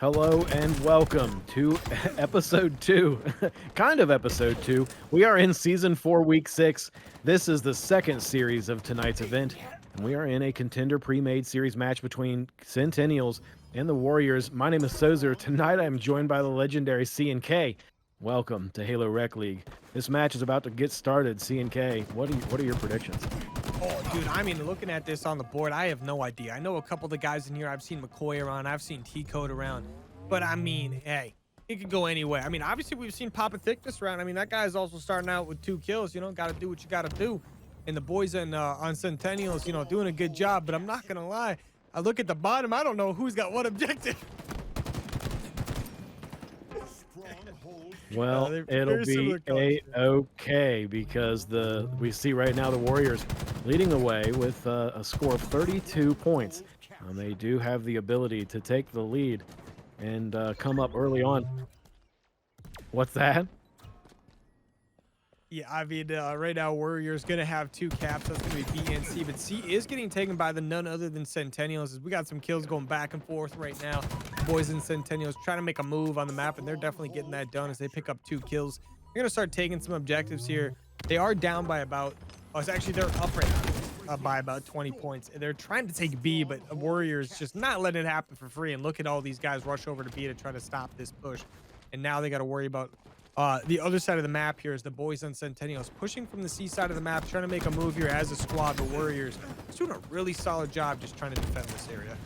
Hello and welcome to episode 2, kind of episode 2. We are in season 4, week 6. This is the second series of tonight's event, and we are in a Contender Premade series match between Centennials and the Warriors. My name is Sozer. Tonight I am joined by the legendary C&K. Welcome to Halo Rec League. This match is about to get started. C&K, what are your predictions? Oh, dude, I mean, looking at this on the board, I have no idea. I know a couple of the guys in here. I've seen McCoy around. I've seen T-Code around. But, I mean, hey, it could go anywhere. I mean, obviously, we've seen Papa Thickness around. I mean, that guy's also starting out with 2 kills. You know, got to do what you got to do. And the boys on Centennials, you know, doing a good job. But I'm not going to lie. I look at the bottom. I don't know who's got what objective. Well, it'll be a-okay because we see right now the Warriors leading the way with a score of 32 points. They do have the ability to take the lead and come up early on. What's that? Yeah, I mean, right now, Warriors going to have 2 caps. That's going to be B and C. But C is getting taken by the none other than Centennials. We got some kills going back and forth right now. Boys and Centennials trying to make a move on the map, and they're definitely getting that done as they pick up 2 kills. They're going to start taking some objectives here. They are down by about... Oh, it's actually, they're up right now by about 20 points. They're trying to take B, but Warriors just not letting it happen for free. And look at all these guys rush over to B to try to stop this push. And now they got to worry about... the other side of the map here is the boys on Centennials pushing from the C side of the map, trying to make a move here as a squad. The Warriors doing a really solid job just trying to defend this area.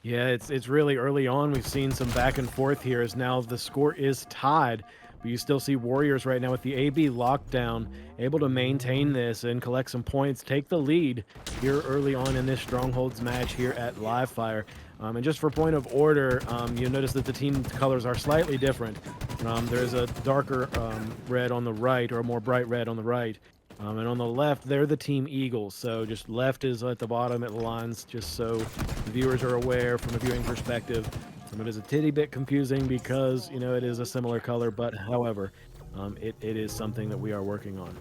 Yeah, it's really early on. We've seen some back and forth here as now the score is tied. But you still see Warriors right now with the AB lockdown, able to maintain this and collect some points, take the lead here early on in this Strongholds match here at Livefire. And just for point of order, you'll notice that the team colors are slightly different. There's a darker red on the right, or a more bright red on the right. And on the left, they're the Team Eagles. So just left is at the bottom at the lines, just so the viewers are aware from a viewing perspective. It is a titty bit confusing because, you know, it is a similar color, but however, it is something that we are working on.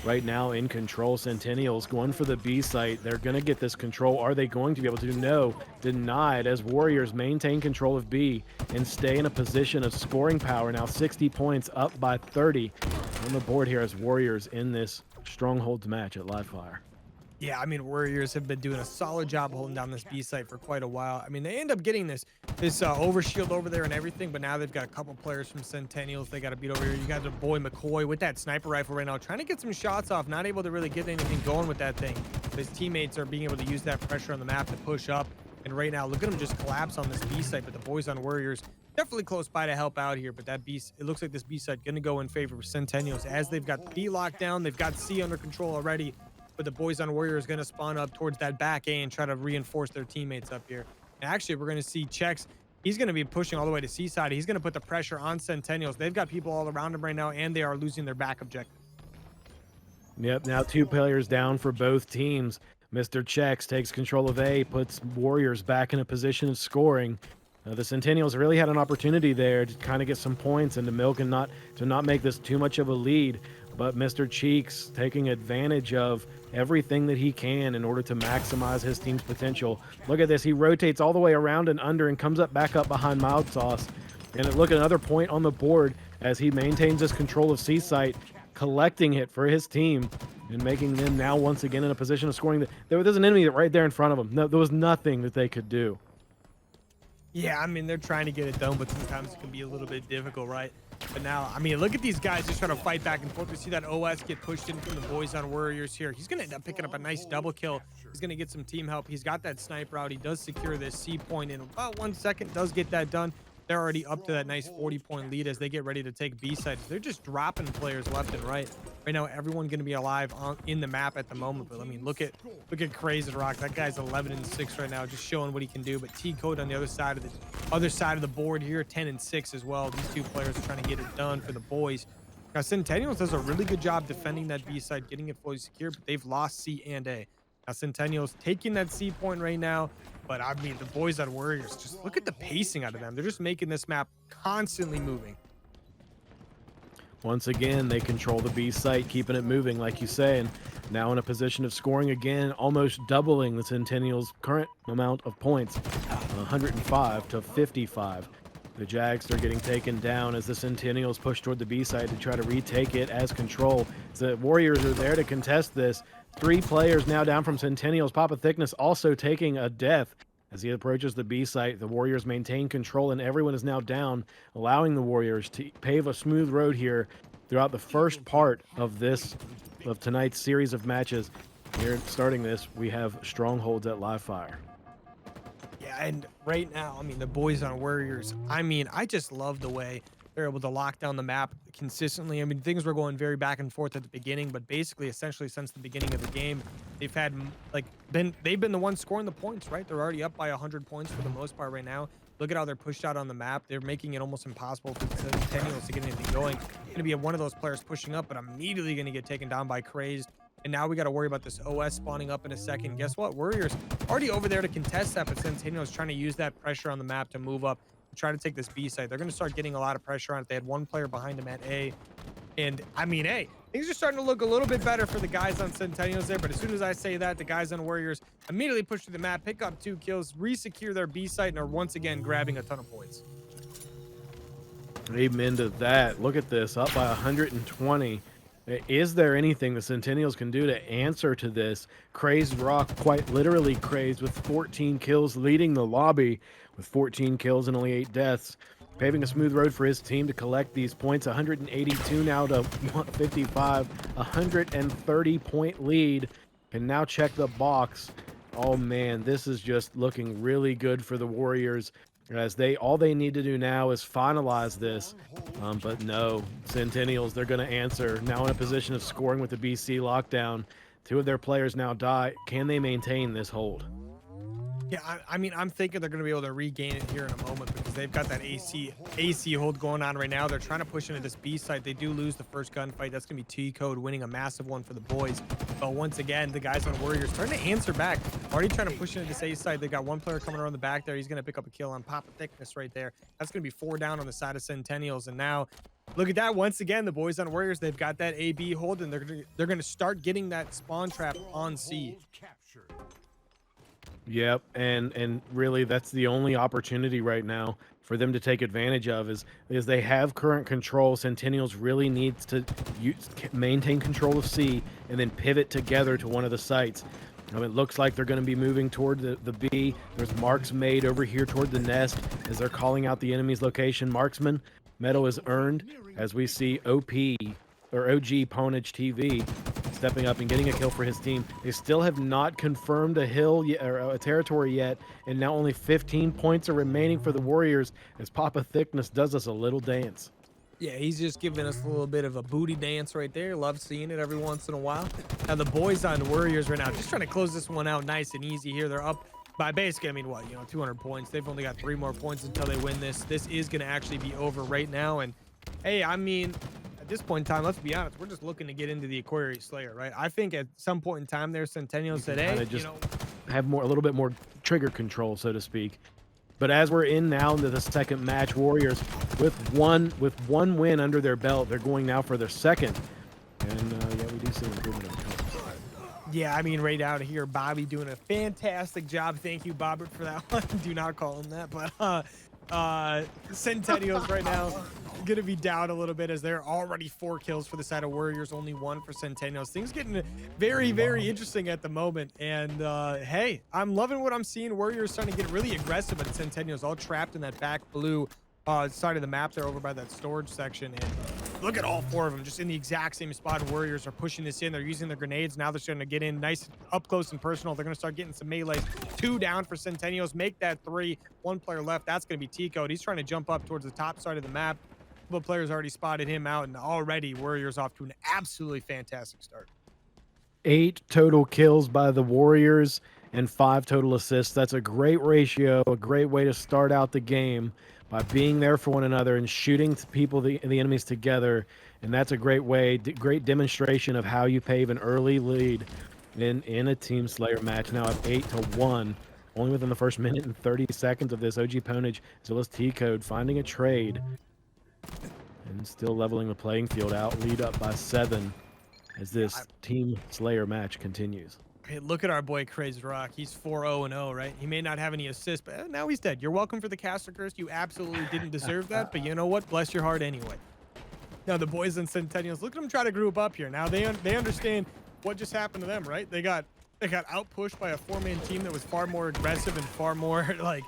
Right now in control, Centennials going for the B site. They're going to get this control. Are they going to be able to? No, denied as Warriors maintain control of B and stay in a position of scoring power. Now 60 points, up by 30 on the board here as Warriors in this Strongholds match at Livefire. Yeah, I mean, Warriors have been doing a solid job holding down this B site for quite a while. I mean, they end up getting this overshield over there and everything, but now they've got a couple players from Centennials they got to beat over here. You got the boy McCoy with that sniper rifle right now, trying to get some shots off, not able to really get anything going with that thing. His teammates are being able to use that pressure on the map to push up, and right now, look at him just collapse on this B site, but the boys on Warriors definitely close by to help out here, but that B, it looks like this B site going to go in favor of Centennials as they've got B locked down, they've got C under control already. But the boys on Warriors going to spawn up towards that back A and try to reinforce their teammates up here. And actually, we're going to see Chex. He's going to be pushing all the way to C side. He's going to put the pressure on Centennials. They've got people all around him right now, and they are losing their back objective. Yep, now 2 players down for both teams. Mr. Chex takes control of A, puts Warriors back in a position of scoring. The Centennials really had an opportunity there to kind of get some points and to milk and to not make this too much of a lead. But Mr. Cheeks taking advantage of everything that he can in order to maximize his team's potential. Look at this. He rotates all the way around and under and comes back up behind Mild Sauce. And look at another point on the board as he maintains his control of C-Site, collecting it for his team and making them now once again in a position of scoring. There's an enemy right there in front of them. No, there was nothing that they could do. Yeah, I mean, they're trying to get it done, but sometimes it can be a little bit difficult, right? But now, I mean, look at these guys just trying to fight back and forth. We see that OS get pushed in from the boys on Warriors here. He's going to end up picking up a nice double kill. He's going to get some team help. He's got that sniper out. He does secure this C point in about 1 second. Does get that done. They're already up to that nice 40-point lead as they get ready to take B sides. They're just dropping players left and right. Right now, everyone going to be alive in the map at the moment. But I mean, look at Crazy Rock. That guy's 11-6 right now, just showing what he can do. But T-Code on the other side of the board here, 10-6 as well. These 2 players are trying to get it done for the boys. Now, Centennials does a really good job defending that B side, getting it fully secure, but they've lost C and A. Now, Centennials taking that C point right now. But I mean, the boys on Warriors, just look at the pacing out of them. They're just making this map constantly moving. Once again, they control the B site, keeping it moving, like you say, and now in a position of scoring again, almost doubling the Centennials' current amount of points. 105 to 55. The Jags are getting taken down as the Centennials push toward the B side to try to retake it as control. The Warriors are there to contest this. 3 players now down from Centennials. Papa Thickness also taking a death as he approaches the B site. The Warriors maintain control and everyone is now down, allowing the Warriors to pave a smooth road here throughout the first part of tonight's series of matches. Here, starting this, we have strongholds at live fire. Yeah, and right now, I mean, the boys on Warriors, I mean, I just love the way they're able to lock down the map consistently. I mean, things were going very back and forth at the beginning, but basically, essentially, since the beginning of the game, they've had they've been the ones scoring the points, right? They're already up by 100 points for the most part right now. Look at how they're pushed out on the map. They're making it almost impossible for the Centennials to get anything going. Going to be one of those players pushing up, but immediately going to get taken down by Crazed. And now we got to worry about this OS spawning up in a second. Guess what? Warriors already over there to contest that, but Centennials trying to use that pressure on the map to move up and try to take this B site. They're going to start getting a lot of pressure on it. They had one player behind them at A. And I mean, hey, things are starting to look a little bit better for the guys on Centennials there. But as soon as I say that, the guys on Warriors immediately push through the map, pick up 2 kills, re-secure their B site, and are once again grabbing a ton of points. Amen to that. Look at this, up by 120. Is there anything the Centennials can do to answer to this? Crazed Rock, quite literally crazed, with 14 kills, leading the lobby with 14 kills and only 8 deaths. Paving a smooth road for his team to collect these points. 182 now to 155. 130-point lead. Can now check the box. Oh man, this is just looking really good for the Warriors, as all they need to do now is finalize this. But no, Centennials, they're going to answer. Now in a position of scoring with the BC lockdown. 2 of their players now die. Can they maintain this hold? Yeah, I mean, I'm thinking they're going to be able to regain it here in a moment because they've got that AC hold going on right now. They're trying to push into this B site. They do lose the first gunfight. That's going to be T-Code winning a massive one for the boys. But once again, the guys on Warriors starting to answer back. Already trying to push into this A site. They got one player coming around the back there. He's going to pick up a kill on Papa Thickness right there. That's going to be 4 down on the side of Centennials. And now, look at that. Once again, the boys on Warriors, they've got that AB hold, and they're going to start getting that spawn trap on C. Yep, and really that's the only opportunity right now for them to take advantage of is they have current control. Centennials really needs to maintain control of C and then pivot together to one of the sites. It looks like they're going to be moving toward the B. There's marks made over here toward the nest as they're calling out the enemy's location. Marksman, medal is earned as we see OG Ponage TV stepping up and getting a kill for his team. They still have not confirmed a hill or a territory yet, and now only 15 points are remaining for the Warriors as Papa Thickness does us a little dance. Yeah, he's just giving us a little bit of a booty dance right there. Love seeing it every once in a while. Now the boys on the Warriors right now just trying to close this one out nice and easy here. They're up by basically, I mean, 200 points. They've only got 3 more points until they win this. This is going to actually be over right now. And hey, I mean, at this point in time, let's be honest, we're just looking to get into the Aquarius Slayer, right? I think at some point in time there, Centennials said, hey, have a little bit more trigger control, so to speak. But as we're in now into the second match, Warriors with one win under their belt, they're going now for their second. And yeah, we do see improvement on the Yeah, I mean, right out of here, Bobby doing a fantastic job. Thank you, Bobbert, for that one. Do not call him that, but Centennials right now gonna be down a little bit as they're already 4 kills for the side of Warriors, only 1 for Centennials. Things getting very, very interesting at the moment. And hey, I'm loving what I'm seeing. Warriors starting to get really aggressive, but Centennials all trapped in that back blue side of the map there over by that storage section. And look at all 4 of them just in the exact same spot. Warriors are pushing this in. They're using their grenades. Now they're starting to get in nice up close and personal. They're going to start getting some melees. 2 down for Centennials. Make that 3. 1 player left. That's going to be T-Code. He's trying to jump up towards the top side of the map. A couple of players already spotted him out, and already Warriors off to an absolutely fantastic start. 8 total kills by the Warriors and 5 total assists. That's a great ratio, a great way to start out the game by being there for one another and shooting people, the enemies together. And that's a great way, great demonstration of how you pave an early lead in a Team Slayer match. Now at 8-1, only within the first minute and 30 seconds of this. OG Ponage as well as T-Code finding a trade and still leveling the playing field out. Lead up by 7 as this Team Slayer match continues. Hey, look at our boy Crazed Rock. He's 4-0-0, right? He may not have any assists, but now he's dead. You're welcome for the caster curse. You absolutely didn't deserve that, but you know what? Bless your heart anyway. Now the boys in Centennials, look at them try to group up here. Now they understand what just happened to them, right? They got outpushed by a 4-man team that was far more aggressive and far more like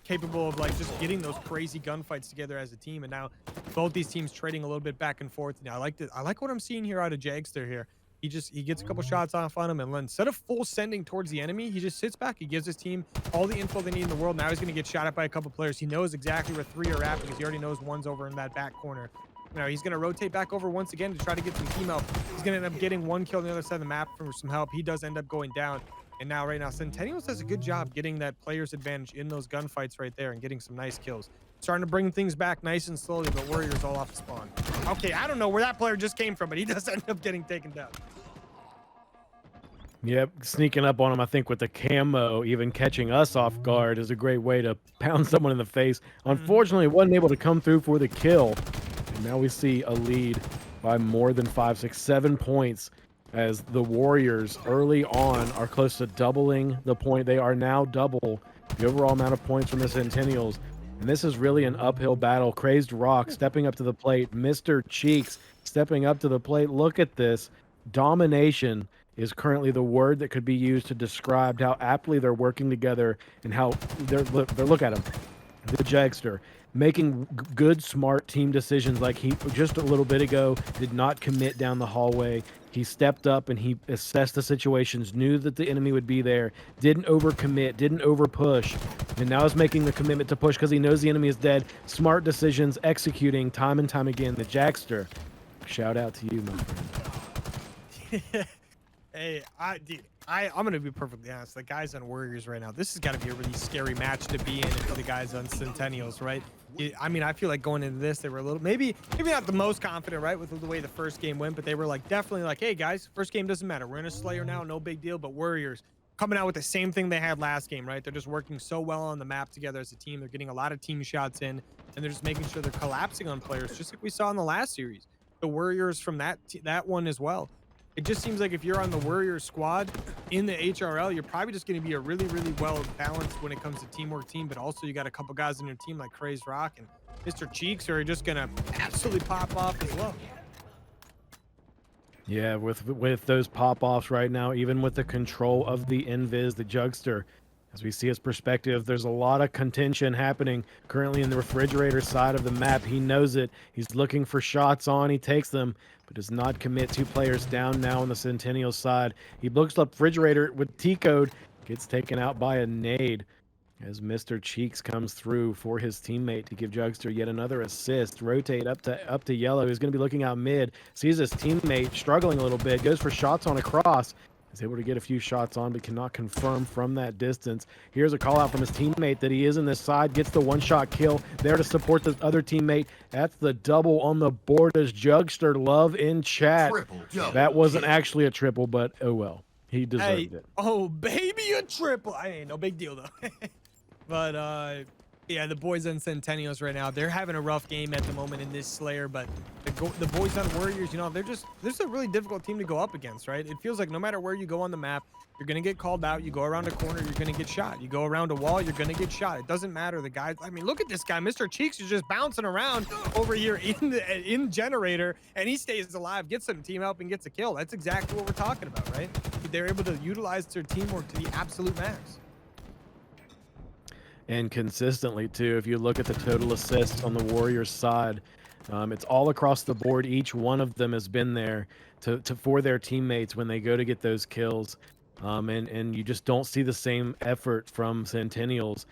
capable of like just getting those crazy gunfights together as a team. And now both these teams trading a little bit back and forth. Now I like what I'm seeing here out of Jagster here. He gets a couple shots off on him, and then instead of full sending towards the enemy, he just sits back. He gives his team all the info they need in the world. Now he's going to get shot at by a couple players. He knows exactly where 3 are at because he already knows one's over in that back corner. Now he's going to rotate back over once again to try to get some team help. He's going to end up getting 1 kill on the other side of the map for some help. He does end up going down. And now right now, Centennials does a good job getting that player's advantage in those gunfights right there and getting some nice kills. Starting to bring things back nice and slowly, but Warriors all off the spawn. Okay, I don't know where that player just came from, but he does end up getting taken down. Yep, sneaking up on him, I think, with the camo, even catching us off guard is a great way to pound someone in the face. Unfortunately, wasn't able to come through for the kill. And now we see a lead by more than 5, 6, 7 points as the Warriors early on are close to doubling the point. They are now double the overall amount of points from the Centennials. And this is really an uphill battle. Crazed Rock stepping up to the plate. Mr. Cheeks stepping up to the plate. Look at this. Domination is currently the word that could be used to describe how aptly they're working together and how look at him, the Jagster, making good, smart team decisions. Like he just a little bit ago did not commit down the hallway. He stepped up and he assessed the situations, knew that the enemy would be there, didn't overcommit, didn't overpush, and now is making the commitment to push because he knows the enemy is dead. Smart decisions, executing time and time again. The Jagster, shout out to you, my friend. Hey, I'm gonna be perfectly honest. The guys on Warriors right now, this has got to be a really scary match to be in for the guys on Centennials, right? I mean, I feel like going into this, they were a little, maybe not the most confident, right, with the way the first game went, but they were like definitely like, hey guys, first game doesn't matter. We're in a Slayer now, no big deal. But Warriors coming out with the same thing they had last game, right? They're just working so well on the map together as a team. They're getting a lot of team shots in, and they're just making sure they're collapsing on players, just like we saw in the last series. The Warriors from that one as well. It just seems like if you're on the Worriers squad in the HRL, you're probably just going to be a really, really well balanced when it comes to teamwork team, but also you got a couple guys in your team like Crazed Rock and Mr. Cheeks are just going to absolutely pop off as well. Yeah, with those pop-offs right now, even with the control of the Invis, the Jugster, as we see his perspective, there's a lot of contention happening currently in the refrigerator side of the map. He knows it. He's looking for shots on. He takes them, but does not commit. 2 players down now on the Centennial side. He looks up refrigerator with T-code, gets taken out by a nade as Mr. Cheeks comes through for his teammate to give Jugster yet another assist. Rotate up to yellow. He's going to be looking out mid. Sees his teammate struggling a little bit. Goes for shots on a cross. Is able to get a few shots on, but cannot confirm from that distance. Here's a call out from his teammate that he is in this side. Gets the 1-shot kill there to support the other teammate. That's the double on the board as Jugster love in chat. That wasn't actually a triple, but oh well. He deserved it. Oh, baby, a triple. I ain't no big deal, though. But, yeah, the boys on Centennials right now, they're having a rough game at the moment in this Slayer, but the boys on Warriors, you know, this is a really difficult team to go up against, right? It feels like no matter where you go on the map, you're going to get called out. You go around a corner, you're going to get shot. You go around a wall, you're going to get shot. It doesn't matter. The guys, I mean, look at this guy. Mr. Cheeks is just bouncing around over here in Generator, and he stays alive, gets some team help, and gets a kill. That's exactly what we're talking about, right? They're able to utilize their teamwork to the absolute max. And consistently too, if you look at the total assists on the Warriors side, it's all across the board. Each one of them has been there for their teammates when they go to get those kills, and you just don't see the same effort from Centennials.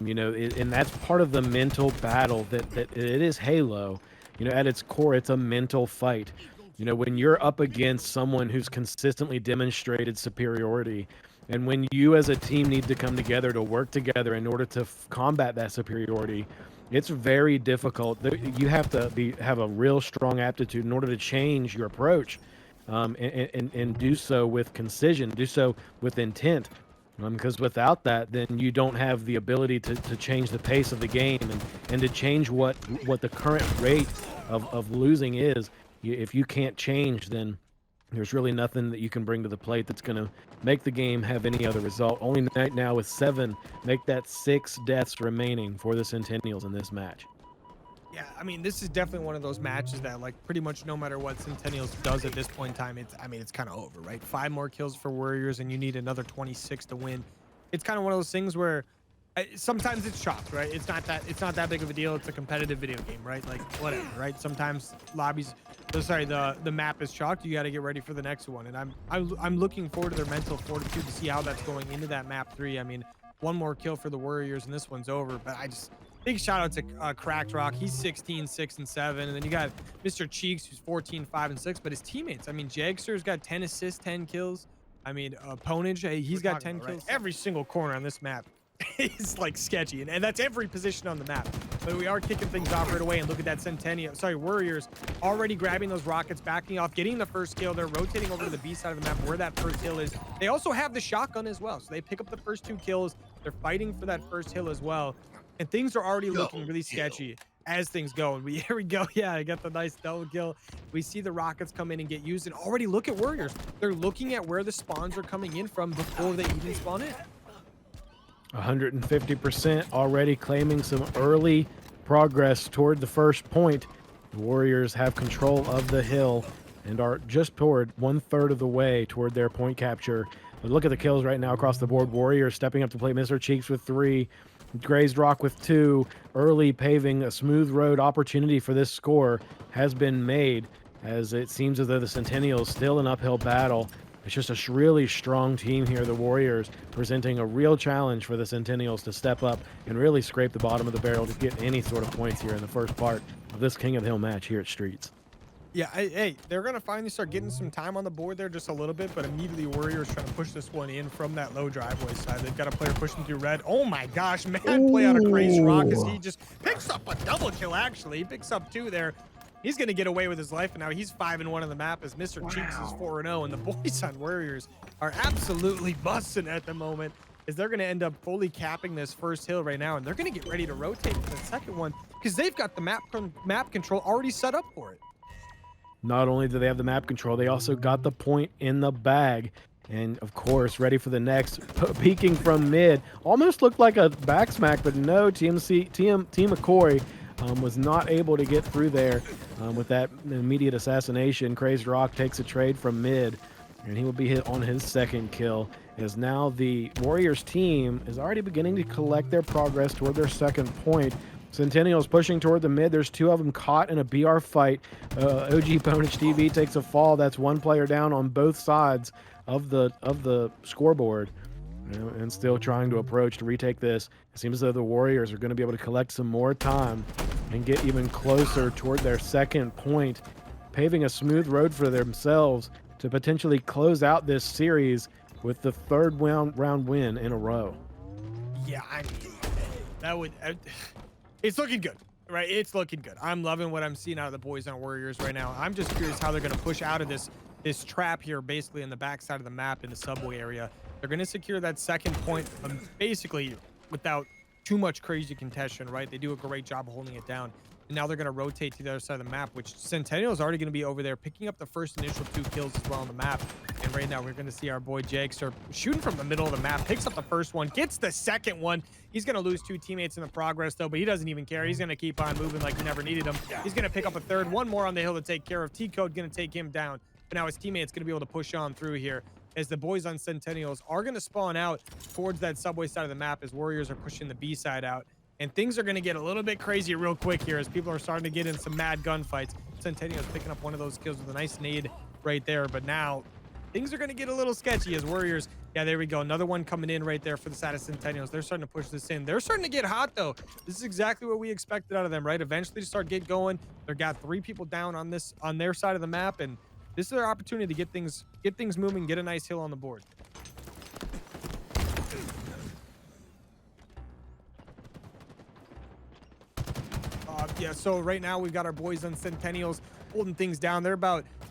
You know, and that's part of the mental battle that it is Halo. You know, at its core, it's a mental fight. You know, when you're up against someone who's consistently demonstrated superiority, and when you as a team need to come together to work together in order to combat that superiority, it's very difficult. You have to have a real strong aptitude in order to change your approach, and do so with concision, do so with intent. Because without that, then you don't have the ability to change the pace of the game and to change what the current rate of losing is. If you can't change, then There's really nothing that you can bring to the plate that's going to make the game have any other result. Only right now with 7, make that 6 deaths remaining for the Centennials in this match. Yeah, I mean, this is definitely one of those matches that, like, pretty much no matter what Centennials does at this point in time, it's kind of over, right? 5 more kills for Warriors, and you need another 26 to win. It's kind of one of those things where sometimes it's chopped, right? It's not that big of a deal. It's a competitive video game, right? Like, whatever, right? Sometimes the map is chalked. You got to get ready for the next one, and I'm looking forward to their mental fortitude to see how that's going into that map 3. I mean, one more kill for the Warriors, and this one's over. But big shout out to Cracked Rock. He's 16, 6, and 7. And then you got Mr. Cheeks, who's 14, 5, and 6. But his teammates, I mean, Jagster's got 10 assists, 10 kills. I mean, Ponage, he's got 10 kills. Right? Every single corner on this map is like sketchy. And that's every position on the map. But we are kicking things off right away. And look at that Warriors already grabbing those rockets, backing off, getting the first kill. They're rotating over to the B side of the map where that first hill is. They also have the shotgun as well. So they pick up the first 2 kills. They're fighting for that first hill as well. And things are already looking really sketchy as things go. And here we go. Yeah, I got the nice double kill. We see the rockets come in and get used. And already look at Warriors. They're looking at where the spawns are coming in from before they even spawn in. 150% already claiming some early progress toward the first point. The Warriors have control of the hill and are just toward 1/3 of the way toward their point capture. But look at the kills right now across the board. Warriors stepping up to play. Mr. Cheeks with 3. Grazed Rock with 2. Early paving a smooth road opportunity for this score has been made, as it seems as though the Centennials still an uphill battle. It's just a really strong team here, the Warriors, presenting a real challenge for the Centennials to step up and really scrape the bottom of the barrel to get any sort of points here in the first part of this King of the Hill match here at Streets. Yeah, hey, they're going to finally start getting some time on the board there just a little bit, but immediately Warriors trying to push this one in from that low driveway side. They've got a player pushing through red. Oh my gosh, man, play out of Crazy Rock as he just picks up a double kill, actually. He picks up 2 there. He's going to get away with his life, and now he's 5-1 on the map as Mr. Cheeks is 4-0, and the boys on Warriors are absolutely busting at the moment as they're going to end up fully capping this first hill right now, and they're going to get ready to rotate for the second one because they've got the map control already set up for it. Not only do they have the map control, they also got the point in the bag. And, of course, ready for the next. Peeking from mid. Almost looked like a back smack, but no, Team McCoy was not able to get through there with that immediate assassination. Crazed Rock takes a trade from mid, and he will be hit on his second kill, as now the Warriors team is already beginning to collect their progress toward their second point. Centennials pushing toward the mid. There's 2 of them caught in a BR fight. OG Ponage TV takes a fall. That's 1 player down on both sides of the scoreboard, and still trying to approach to retake this. It seems as though the Warriors are going to be able to collect some more time and get even closer toward their second point, paving a smooth road for themselves to potentially close out this series with the 3rd round win in a row. Yeah, I mean, that would... It's looking good, right? It's looking good. I'm loving what I'm seeing out of the boys on Warriors right now. I'm just curious how they're going to push out of this trap here, basically in the backside of the map in the subway area. They're going to secure that second point basically without too much crazy contention, right? They do a great job of holding it down. And now they're going to rotate to the other side of the map, which Centennials already going to be over there picking up the first initial 2 kills as well on the map. And right now we're going to see our boy Jagster shooting from the middle of the map, picks up the first one, gets the second one. He's going to lose 2 teammates in the progress though, but he doesn't even care. He's going to keep on moving like he never needed him. He's going to pick up a 3rd, 1 more on the hill to take care of. T-Code going to take him down. But now his teammate's going to be able to push on through here as the boys on Centennials are going to spawn out towards that subway side of the map as Warriors are pushing the B side out. And things are going to get a little bit crazy real quick here as people are starting to get in some mad gunfights. Centennials picking up one of those kills with a nice nade right there. But now things are going to get a little sketchy as Warriors. Yeah, there we go. Another one coming in right there for the side of Centennials. They're starting to push this in. They're starting to get hot, though. This is exactly what we expected out of them, right? Eventually to start get going. They've got 3 people down on their side of the map, and this is their opportunity to get things moving, get a nice hill on the board. Yeah, so right now we've got our boys on Centennials holding things down. They're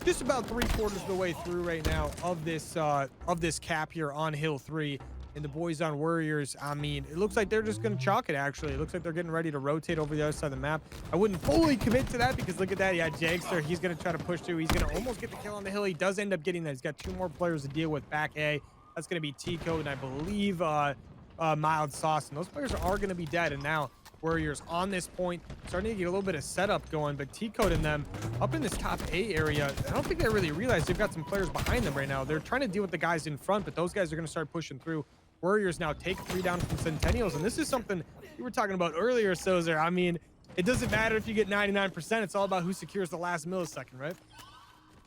just about 3/4 of the way through right now of this cap here on Hill 3. And the boys on Worriers, I mean, it looks like they're just going to chalk it, actually. It looks like they're getting ready to rotate over the other side of the map. I wouldn't fully commit to that because look at that. Yeah, Jagster, he's going to try to push through. He's going to almost get the kill on the hill. He does end up getting that. He's got 2 more players to deal with back A. That's going to be T-Code and I believe Mild Sauce. And those players are going to be dead. And now Worriers on this point, starting to get a little bit of setup going, but T-Code and them up in this top A area, I don't think they really realize they've got some players behind them right now. They're trying to deal with the guys in front, but those guys are going to start pushing through. Worriors now take 3 down from Centennials, and this is something you were talking about earlier, Sozer. I mean, it doesn't matter if you get 99%. It's all about who secures the last millisecond, right?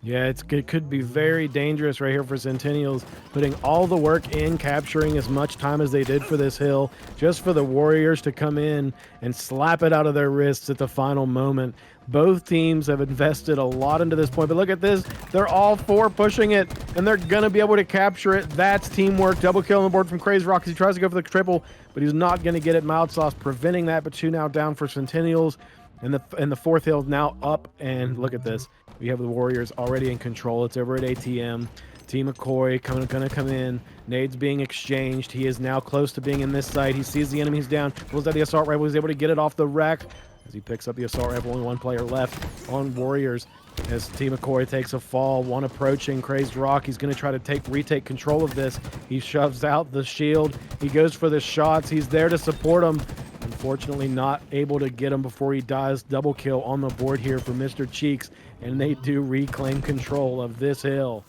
Yeah, it could be very dangerous right here for Centennials, putting all the work in, capturing as much time as they did for this hill, just for the Warriors to come in and slap it out of their wrists at the final moment. Both teams have invested a lot into this point, but look at this. They're all 4 pushing it, and they're going to be able to capture it. That's teamwork. Double kill on the board from Crazy Rock as he tries to go for the triple, but he's not going to get it. Mild Sauce preventing that, but 2 now down for Centennials. And the 4th hill now up, and look at this. We have the Warriors already in control. It's over at ATM. T. McCoy gonna come in. Nades being exchanged. He is now close to being in this site. He sees the enemies down. Pulls out the assault rifle. He's able to get it off the rack as he picks up the assault rifle. Only 1 player left on Warriors as T. McCoy takes a fall. 1 approaching. Crazed Rock. He's gonna try to retake control of this. He shoves out the shield. He goes for the shots. He's there to support him. Unfortunately, not able to get him before he dies. Double kill on the board here for Mr. Cheeks, and they do reclaim control of this hill.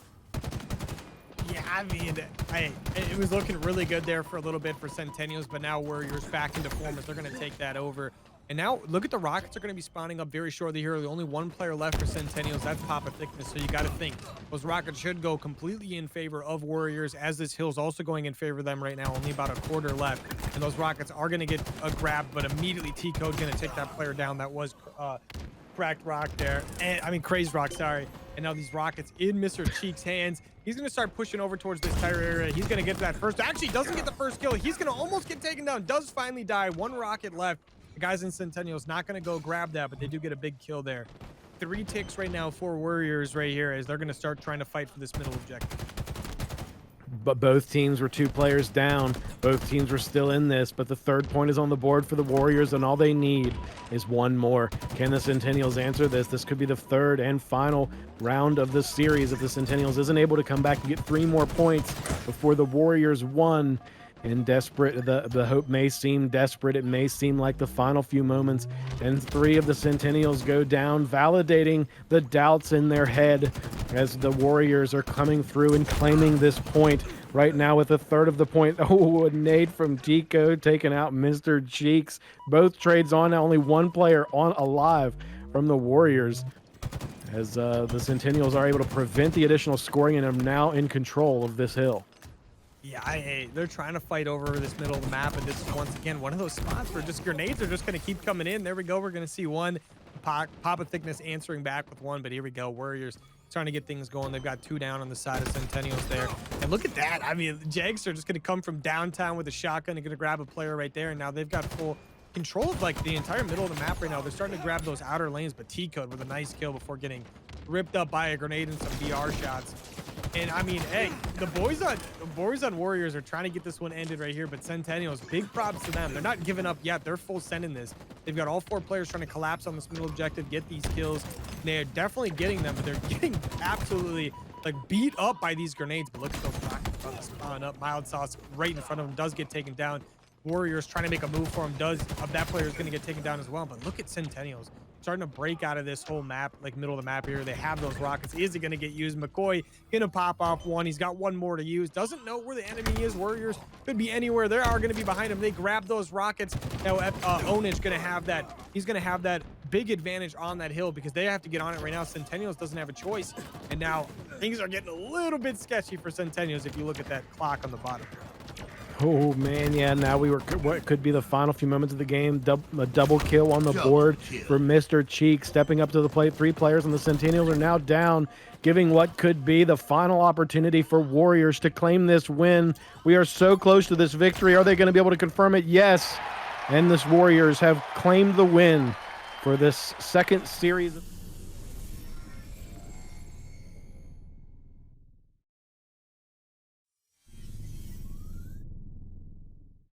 Yeah, I mean, it was looking really good there for a little bit for Centennials, but now Warriors back into form as they're going to take that over. And now look at the Rockets are going to be spawning up very shortly here. The only 1 player left for Centennials. That's Papa Thickness. So you got to think those Rockets should go completely in favor of Warriors, as this hill's also going in favor of them right now. Only about a quarter left. And those Rockets are going to get a grab, but immediately T-Code going to take that player down. That was Cracked Rock there. And I mean, Crazed Rock, sorry. And now these Rockets in Mr. Cheek's hands. He's going to start pushing over towards this tire area. He's going to get that first. Actually, doesn't get the first kill. He's going to almost get taken down. Does finally die. 1 rocket left. The guys in Centennials not going to go grab that, but they do get a big kill there. 3 ticks right now for Warriors right here as they're going to start trying to fight for this middle objective. But both teams were 2 players down. Both teams were still in this, but the 3rd point is on the board for the Warriors, and all they need is 1 more. Can the Centennials answer this? This could be the 3rd and final round of the series if the Centennials isn't able to come back and get 3 more points before the Warriors won. And desperate, the hope may seem desperate. It may seem like the final few moments, and 3 of the Centennials go down, validating the doubts in their head as the Warriors are coming through and claiming this point right now with 1/3 of the point. Oh, a nade from Tico taking out Mr. Cheeks. Both trades on, only 1 player alive from the Warriors as the Centennials are able to prevent the additional scoring and are now in control of this hill. Yeah, they're trying to fight over this middle of the map, and this is once again one of those spots where just grenades are just going to keep coming in. There we go. We're going to see 1. Papa Thickness answering back with 1, but here we go. Warriors trying to get things going. They've got 2 down on the side of Centennials there. And look at that. I mean, Jags are just going to come from downtown with a shotgun and going to grab a player right there. And now they've got full control of like the entire middle of the map right now. They're starting to grab those outer lanes, but T-Code with a nice kill before getting ripped up by a grenade and some VR shots. And I mean, hey, the boys on Warriors are trying to get this one ended right here, but Centennials, big props to them. They're not giving up yet. They're full sending this. They've got all 4 players trying to collapse on this middle objective, get these kills. They're definitely getting them, but they're getting absolutely like beat up by these grenades. But look at those rockets trying to spawn up. Mild Sauce right in front of him does get taken down. Warriors trying to make a move for him. That player is going to get taken down as well. But look at Centennials starting to break out of this whole map, like middle of the map here. They have those rockets. Is it going to get used? McCoy gonna pop off 1. He's got 1 more to use. Doesn't know where the enemy is. Warriors could be anywhere. They are going to be behind him. They grab those rockets. Now Onage going to have that. He's going to have that big advantage on that hill because they have to get on it right now. Centennials doesn't have a choice. And now things are getting a little bit sketchy for Centennials if you look at that clock on the bottom. Oh man, yeah, now what could be the final few moments of the game. A double kill on the board for Mr. Cheek, stepping up to the plate. 3 players on the Centennials are now down, giving what could be the final opportunity for Warriors to claim this win. We are so close to this victory. Are they going to be able to confirm it? Yes. And this Warriors have claimed the win for this 2nd series.